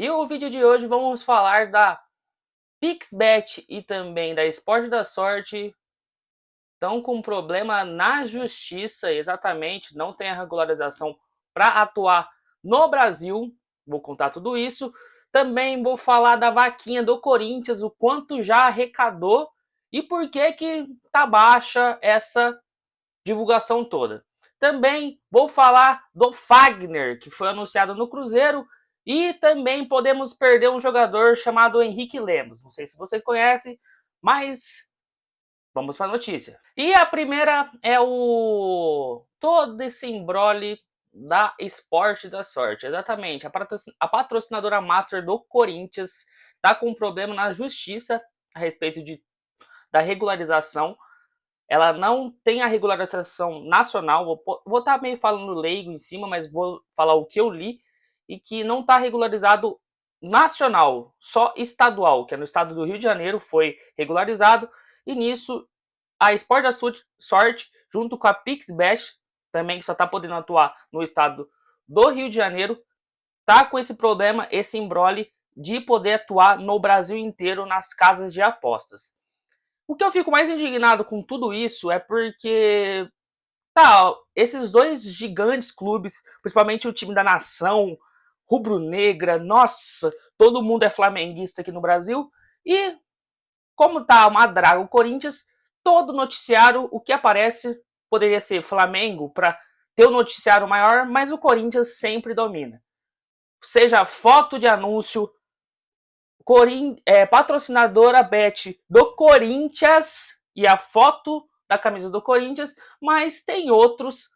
E o vídeo de hoje vamos falar da Pixbet e também da Esporte da Sorte. Estão com um problema na justiça, exatamente, não tem a regularização para atuar no Brasil. Vou contar tudo isso. Também vou falar da vaquinha do Corinthians, o quanto já arrecadou e por que tá baixa essa divulgação toda. Também vou falar do Fagner, que foi anunciado no Cruzeiro, e também podemos perder um jogador chamado Henrique Lemos. Não sei se vocês conhecem, mas vamos para a notícia. E a primeira é o todo esse embrole da Esporte da Sorte. Exatamente, a patrocinadora master do Corinthians está com um problema na justiça a respeito da regularização. Ela não tem a regularização nacional. Vou estar meio falando leigo em cima, mas vou falar o que eu li. E que não está regularizado nacional, só estadual, que é no estado do Rio de Janeiro, foi regularizado. E nisso, a Sport da Sorte, junto com a Pixbet, também que só está podendo atuar no estado do Rio de Janeiro, tá com esse problema, esse embrole de poder atuar no Brasil inteiro nas casas de apostas. O que eu fico mais indignado com tudo isso é porque, tá, esses dois gigantes clubes, principalmente o time da nação, rubro-negra, nossa, todo mundo é flamenguista aqui no Brasil, e como tá uma draga o Corinthians, todo noticiário, o que aparece, poderia ser Flamengo, para ter um noticiário maior, mas o Corinthians sempre domina. Seja foto de anúncio, patrocinadora Bet do Corinthians e a foto da camisa do Corinthians, mas tem outros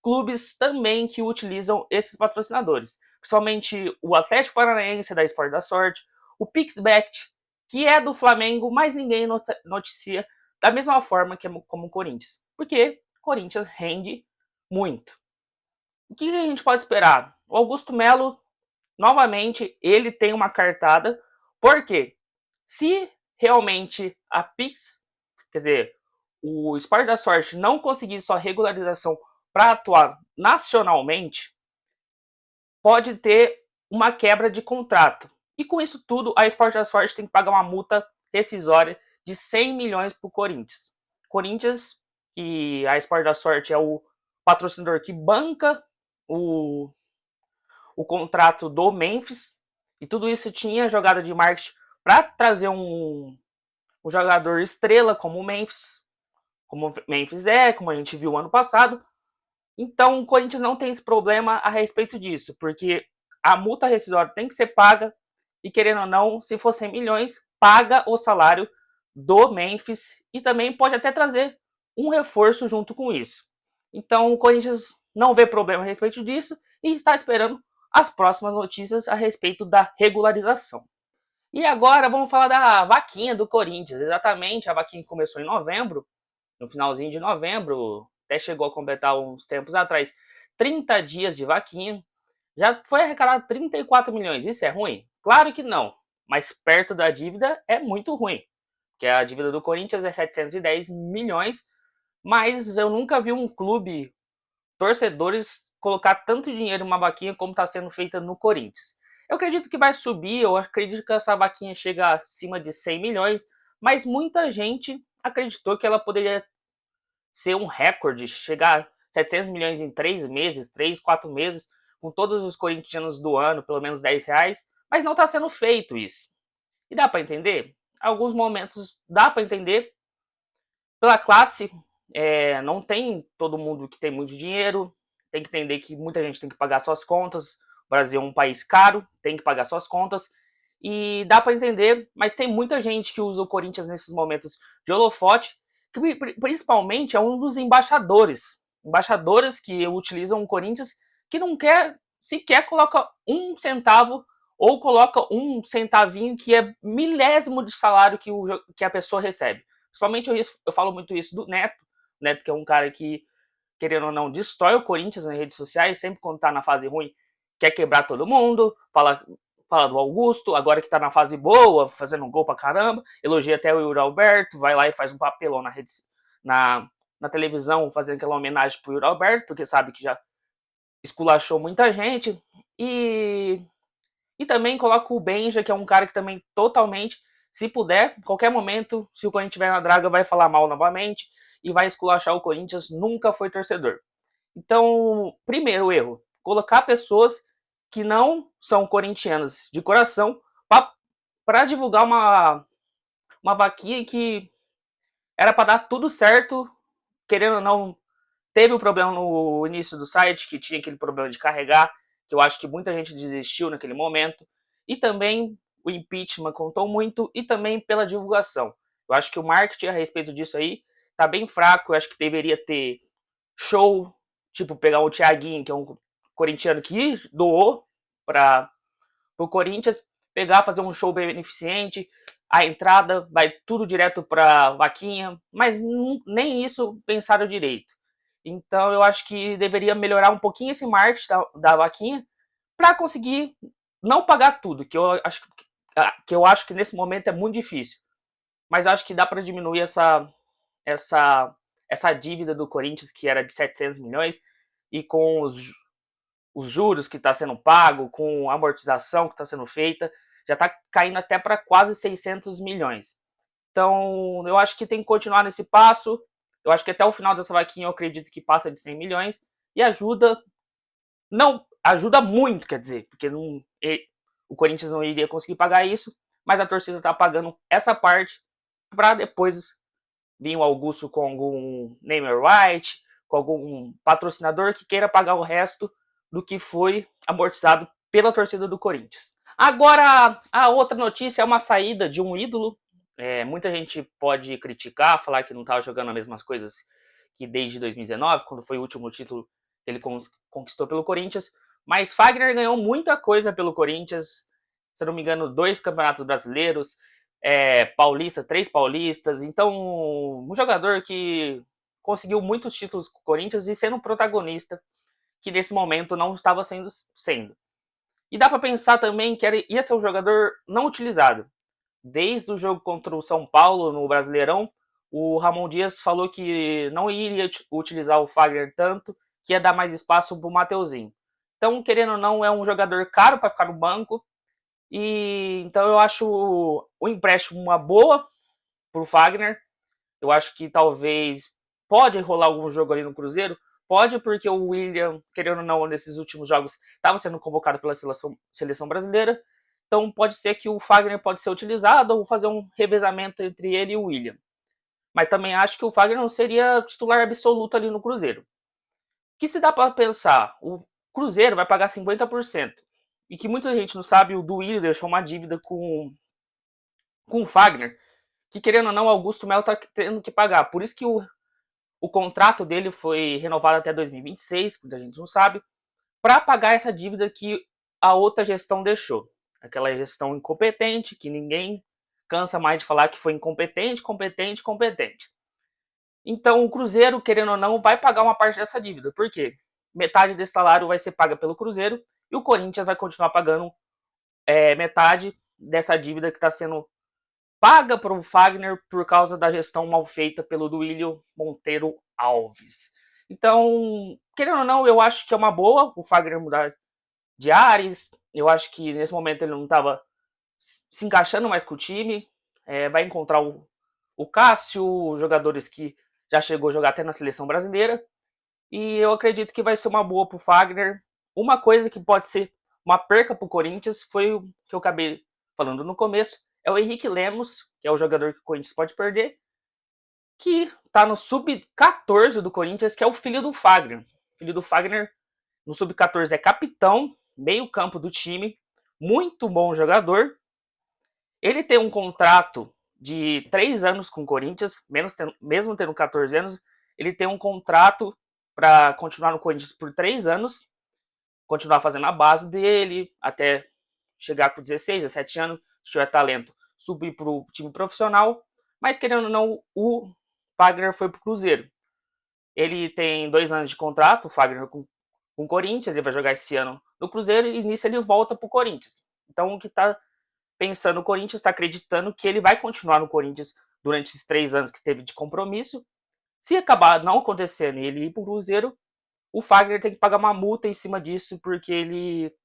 clubes também que utilizam esses patrocinadores, principalmente o Atlético Paranaense da Esporte da Sorte, o Pixbet, que é do Flamengo, mas ninguém noticia da mesma forma que como o Corinthians, porque o Corinthians rende muito. O que a gente pode esperar? O Augusto Melo, novamente, ele tem uma cartada, porque se realmente a Pix, quer dizer, o Esporte da Sorte não conseguir sua regularização para atuar nacionalmente, pode ter uma quebra de contrato. E com isso tudo, a Esporte da Sorte tem que pagar uma multa rescisória de 100 milhões para o Corinthians. Corinthians, que a Esporte da Sorte é o patrocinador que banca o, o contrato do Memphis, e tudo isso tinha jogada de marketing para trazer um jogador estrela como o Memphis é, como a gente viu ano passado. Então o Corinthians não tem esse problema a respeito disso, porque a multa rescisória tem que ser paga, e querendo ou não, se for 100 milhões, paga o salário do Memphis e também pode até trazer um reforço junto com isso. Então o Corinthians não vê problema a respeito disso e está esperando as próximas notícias a respeito da regularização. E agora vamos falar da vaquinha do Corinthians. Exatamente, a vaquinha começou em novembro, no finalzinho de novembro, até chegou a completar uns tempos atrás 30 dias de vaquinha. Já foi arrecadado 34 milhões. Isso é ruim? Claro que não. Mas perto da dívida é muito ruim. Porque a dívida do Corinthians é 710 milhões. Mas eu nunca vi um clube, torcedores, colocar tanto dinheiro em uma vaquinha como está sendo feita no Corinthians. Eu acredito que vai subir, eu acredito que essa vaquinha chega acima de 100 milhões, mas muita gente acreditou que ela poderia ser um recorde, chegar a 700 milhões em 3 meses, 3, 4 meses, com todos os corintianos do ano, pelo menos R$ 10, mas não está sendo feito isso. E dá para entender? Alguns momentos dá para entender. Pela classe, não tem todo mundo que tem muito dinheiro, tem que entender que muita gente tem que pagar suas contas. O Brasil é um país caro, tem que pagar suas contas. E dá para entender, mas tem muita gente que usa o Corinthians nesses momentos de holofote, que principalmente é um dos embaixadores. Embaixadores que utilizam o Corinthians, que não quer, sequer coloca um centavo ou coloca um centavinho que é milésimo de salário que a pessoa recebe. Principalmente eu falo muito isso do Neto. Neto, que é um cara que, querendo ou não, destrói o Corinthians nas redes sociais, sempre quando tá na fase ruim, quer quebrar todo mundo, fala do Augusto, agora que tá na fase boa, fazendo um gol pra caramba, elogia até o Yuri Alberto, vai lá e faz um papelão na, na televisão, fazendo aquela homenagem pro Yuri Alberto, porque sabe que já esculachou muita gente. E E também coloco o Benja, que é um cara que também totalmente, se puder, em qualquer momento, se o Corinthians estiver na draga, vai falar mal novamente e vai esculachar o Corinthians, nunca foi torcedor. Então, primeiro erro, colocar pessoas que não são corintianas de coração para divulgar uma vaquinha que era para dar tudo certo, querendo ou não, teve o problema no início do site, que tinha aquele problema de carregar, que eu acho que muita gente desistiu naquele momento, e também o impeachment contou muito, e também pela divulgação. Eu acho que o marketing a respeito disso aí tá bem fraco, eu acho que deveria ter show, tipo pegar o Thiaguinho, que é um corintiano que doou para o Corinthians, pegar, fazer um show beneficente, a entrada vai tudo direto para vaquinha, mas nem isso pensaram direito. Então eu acho que deveria melhorar um pouquinho esse marketing da vaquinha para conseguir não pagar tudo, que eu acho que nesse momento é muito difícil. Mas acho que dá para diminuir essa essa dívida do Corinthians que era de 700 milhões e com os juros que está sendo pago, com a amortização que está sendo feita, já está caindo até para quase 600 milhões. Então, eu acho que tem que continuar nesse passo. Eu acho que até o final dessa vaquinha eu acredito que passa de 100 milhões e ajuda, não, ajuda muito, quer dizer, porque não, o Corinthians não iria conseguir pagar isso, mas a torcida está pagando essa parte para depois vir o Augusto com algum name right, com algum patrocinador que queira pagar o resto do que foi amortizado pela torcida do Corinthians. Agora, a outra notícia é uma saída de um ídolo. Muita gente pode criticar, falar que não estava jogando as mesmas coisas que desde 2019, quando foi o último título que ele conquistou pelo Corinthians. Mas Fagner ganhou muita coisa pelo Corinthians. Se não me engano, 2 campeonatos brasileiros, paulista, 3 paulistas. Então, um jogador que conseguiu muitos títulos com o Corinthians e sendo um protagonista que nesse momento não estava sendo. E dá para pensar também que ia ser um jogador não utilizado. Desde o jogo contra o São Paulo no Brasileirão, o Ramon Dias falou que não iria utilizar o Fagner tanto, que ia dar mais espaço para o Mateuzinho. Então, querendo ou não, é um jogador caro para ficar no banco. E então eu acho o empréstimo uma boa para o Fagner. Eu acho que talvez pode rolar algum jogo ali no Cruzeiro. Pode, porque o William, querendo ou não, nesses últimos jogos, estava sendo convocado pela seleção brasileira. Então pode ser que o Fagner pode ser utilizado ou fazer um revezamento entre ele e o William. Mas também acho que o Fagner não seria titular absoluto ali no Cruzeiro. Que se dá para pensar, o Cruzeiro vai pagar 50%. E que muita gente não sabe, o Duílio deixou uma dívida com o Fagner, que querendo ou não, o Augusto Melo tá tendo que pagar. Por isso que o contrato dele foi renovado até 2026, muita gente não sabe, para pagar essa dívida que a outra gestão deixou. Aquela gestão incompetente, que ninguém cansa mais de falar que foi incompetente, competente, competente. Então o Cruzeiro, querendo ou não, vai pagar uma parte dessa dívida. Por quê? Metade desse salário vai ser paga pelo Cruzeiro e o Corinthians vai continuar pagando metade dessa dívida que está sendo paga para o Fagner por causa da gestão mal feita pelo Duílio Monteiro Alves. Então, querendo ou não, eu acho que é uma boa o Fagner mudar de ares. Eu acho que nesse momento ele não estava se encaixando mais com o time. Vai encontrar o Cássio, jogadores que já chegou a jogar até na seleção brasileira. E eu acredito que vai ser uma boa para o Fagner. Uma coisa que pode ser uma perca para o Corinthians foi o que eu acabei falando no começo, é o Henrique Lemos, que é o jogador que o Corinthians pode perder, que tá no sub-14 do Corinthians, que é o filho do Fagner. O filho do Fagner no sub-14 é capitão, meio campo do time, muito bom jogador. Ele tem um contrato de 3 anos com o Corinthians, mesmo tendo 14 anos, ele tem um contrato para continuar no Corinthians por 3 anos, continuar fazendo a base dele, até chegar com 16, 17 anos, se tiver talento, subir para o time profissional. Mas querendo ou não, o Fagner foi para o Cruzeiro. Ele tem 2 anos de contrato, o Fagner com o Corinthians, ele vai jogar esse ano no Cruzeiro e nisso ele volta para o Corinthians. Então o que está pensando o Corinthians, está acreditando que ele vai continuar no Corinthians durante esses 3 anos que teve de compromisso. Se acabar não acontecendo e ele ir para o Cruzeiro, o Fagner tem que pagar uma multa em cima disso, porque ele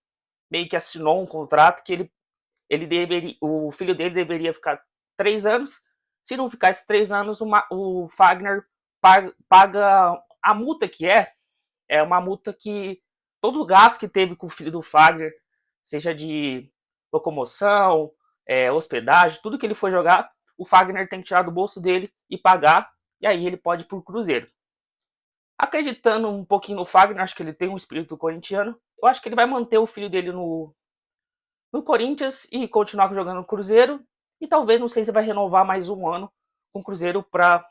meio que assinou um contrato que o filho dele deveria ficar 3 anos. Se não ficar esses 3 anos, o Fagner paga a multa que é uma multa que todo o gasto que teve com o filho do Fagner, seja de locomoção, hospedagem, tudo que ele for jogar, o Fagner tem que tirar do bolso dele e pagar, e aí ele pode ir pro Cruzeiro. Acreditando um pouquinho no Fagner, acho que ele tem um espírito corintiano, eu acho que ele vai manter o filho dele no Corinthians e continuar jogando no Cruzeiro, e talvez, não sei se vai renovar mais um ano com o Cruzeiro para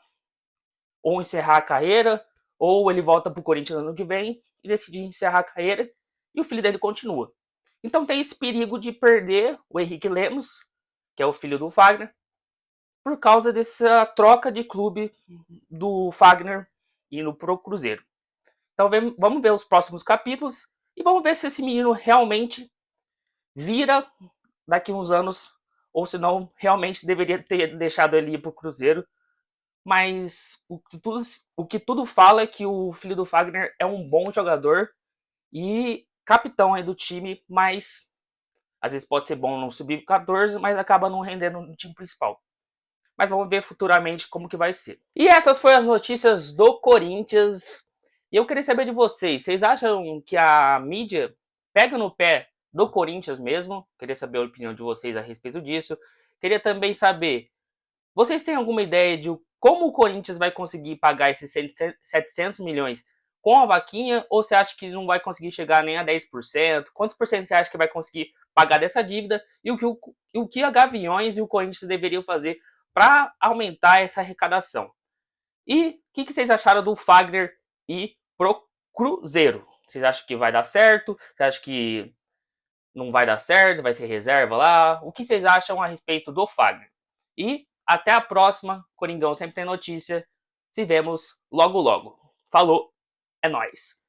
ou encerrar a carreira, ou ele volta pro Corinthians no ano que vem e decide encerrar a carreira e o filho dele continua. Então tem esse perigo de perder o Henrique Lemos, que é o filho do Fagner, por causa dessa troca de clube do Fagner indo pro Cruzeiro. Então vamos ver os próximos capítulos e vamos ver se esse menino realmente vira daqui uns anos ou se não realmente deveria ter deixado ele ir pro Cruzeiro. Mas o que tudo fala é que o filho do Fagner é um bom jogador e capitão aí do time, mas às vezes pode ser bom no sub-14, mas acaba não rendendo no time principal. Mas vamos ver futuramente como que vai ser. E essas foram as notícias do Corinthians. E eu queria saber de vocês. Vocês acham que a mídia pega no pé do Corinthians mesmo? Queria saber a opinião de vocês a respeito disso. Queria também saber, vocês têm alguma ideia de como o Corinthians vai conseguir pagar esses 700 milhões com a vaquinha? Ou você acha que não vai conseguir chegar nem a 10%? Quantos por cento você acha que vai conseguir pagar dessa dívida? E o que a Gaviões e o Corinthians deveriam fazer para aumentar essa arrecadação? E o que vocês acharam do Fagner ir pro Cruzeiro? Vocês acham que vai dar certo? Você acha que não vai dar certo? Vai ser reserva lá? O que vocês acham a respeito do Fagner? E até a próxima. Coringão sempre tem notícia. Se vemos logo logo. Falou, é nóis.